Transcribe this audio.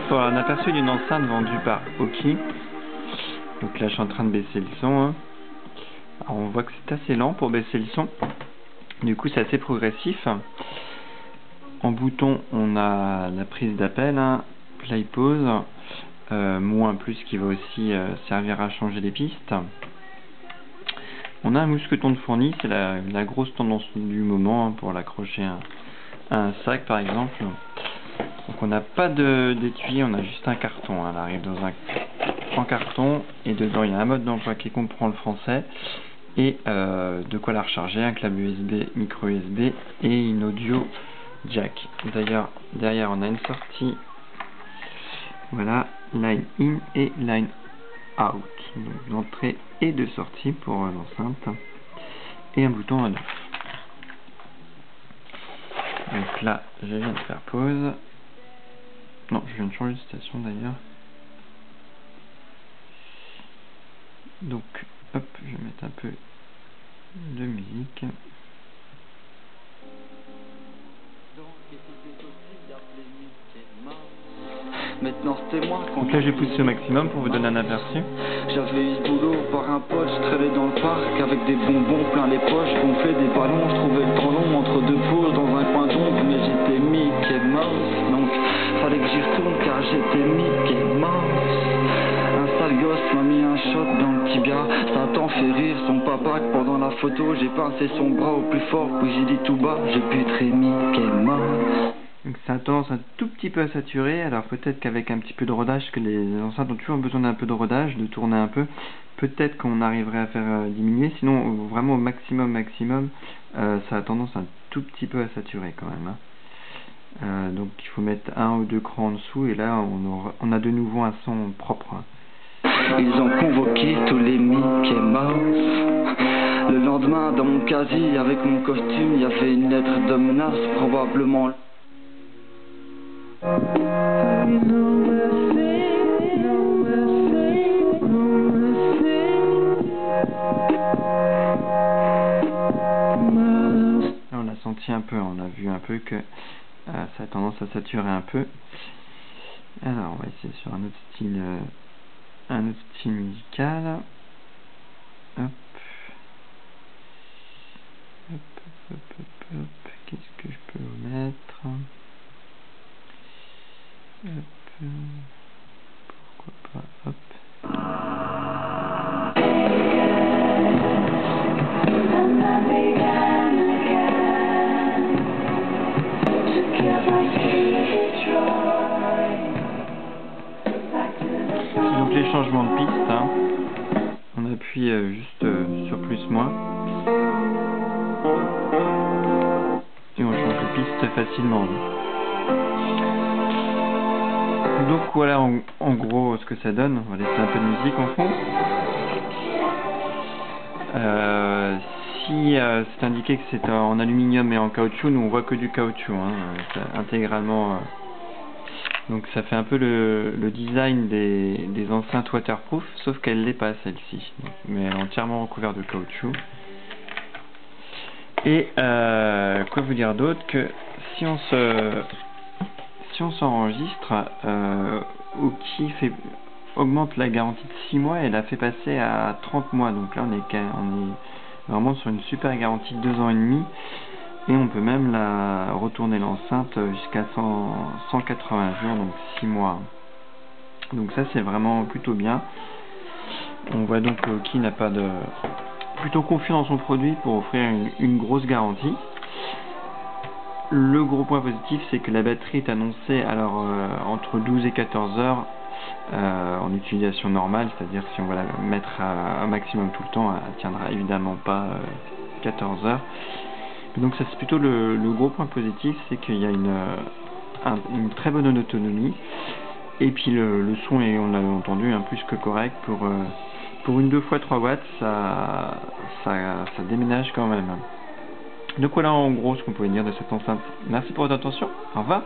pour un aperçu d'une enceinte vendue par Aukey. Donc là je suis en train de baisser le son. Hein. Alors on voit que c'est assez lent pour baisser le son. Du coup c'est assez progressif. En bouton on a la prise d'appel, hein, play pause, moins plus qui va aussi servir à changer les pistes. On a un mousqueton de fourni, c'est la grosse tendance du moment, hein, pour l'accrocher à un sac par exemple. Donc on n'a pas d'étui, on a juste un carton. Elle arrive en carton et dedans il y a un mode d'emploi qui comprend le français et de quoi la recharger, un câble USB, micro USB et une audio jack. D'ailleurs derrière on a une sortie, voilà, line in et line out, donc d'entrée et de sortie pour l'enceinte et un bouton on off. Donc là je viens de faire pause. Non, je viens de changer de station d'ailleurs. Donc, hop, je vais mettre un peu de musique. Donc là, j'ai poussé au maximum pour vous donner un aperçu. J'avais eu ce boulot par un pote, je traînais dans le parc avec des bonbons plein les poches, gonflais des ballons, je trouvais le temps long entre deux pauses dans un coin d'ombre, mais j'étais Mickey Mouse, donc fallait que j'y retourne car j'étais Mickey Mouse. Un sale gosse m'a mis un shot dans le tibia, ça t'en fait rire son papa que pendant la photo j'ai pincé son bras au plus fort, puis j'ai dit tout bas, j'ai putré Mickey Mouse. Donc ça a tendance un tout petit peu à saturer, alors peut-être qu'avec un petit peu de rodage, que les enceintes ont toujours besoin d'un peu de rodage, de tourner un peu, peut-être qu'on arriverait à faire diminuer, sinon vraiment au maximum, ça a tendance un tout petit peu à saturer quand même. Hein. Donc il faut mettre un ou deux crans en dessous et là on a de nouveau un son propre. Hein. Ils ont convoqué tous les Mickey Mouse. Le lendemain dans mon casier avec mon costume, il y avait une lettre de menace, probablement. On a senti un peu, on a vu un peu que ça a tendance à saturer un peu. Alors on va essayer sur un autre style musical. Hop. Hop, hop, hop, hop, hop. Qu'est-ce que je peux vous mettre? Hop. Pourquoi pas, hop. Donc les changements de piste, hein. On appuie juste sur plus-moins et on change de piste facilement. Donc voilà en gros ce que ça donne. On va laisser un peu de musique en fond. Si c'est indiqué que c'est en aluminium et en caoutchouc, nous on voit que du caoutchouc, hein, intégralement. Donc ça fait un peu le design des enceintes waterproof, sauf qu'elle l'est pas celle-ci, mais elle est entièrement recouverte de caoutchouc. Et quoi vous dire d'autre que si on s'enregistre, Aukey augmente la garantie de 6 mois et la fait passer à 30 mois. Donc là on est vraiment sur une super garantie de 2 ans et demi. Et on peut même la retourner l'enceinte jusqu'à 180 jours, donc 6 mois. Donc ça c'est vraiment plutôt bien. On voit donc que Aukey n'a pas plutôt confiant dans son produit pour offrir une grosse garantie. Le gros point positif c'est que la batterie est annoncée alors entre 12 et 14 heures en utilisation normale, c'est-à-dire si on va la mettre à maximum tout le temps, elle ne tiendra évidemment pas 14 heures. Donc ça c'est plutôt le gros point positif, c'est qu'il y a une très bonne autonomie et puis le son est, on l'a entendu, plus que correct pour une 2x3 watts, ça déménage quand même. Donc voilà en gros ce qu'on pouvait dire de cette enceinte. Merci pour votre attention, au revoir.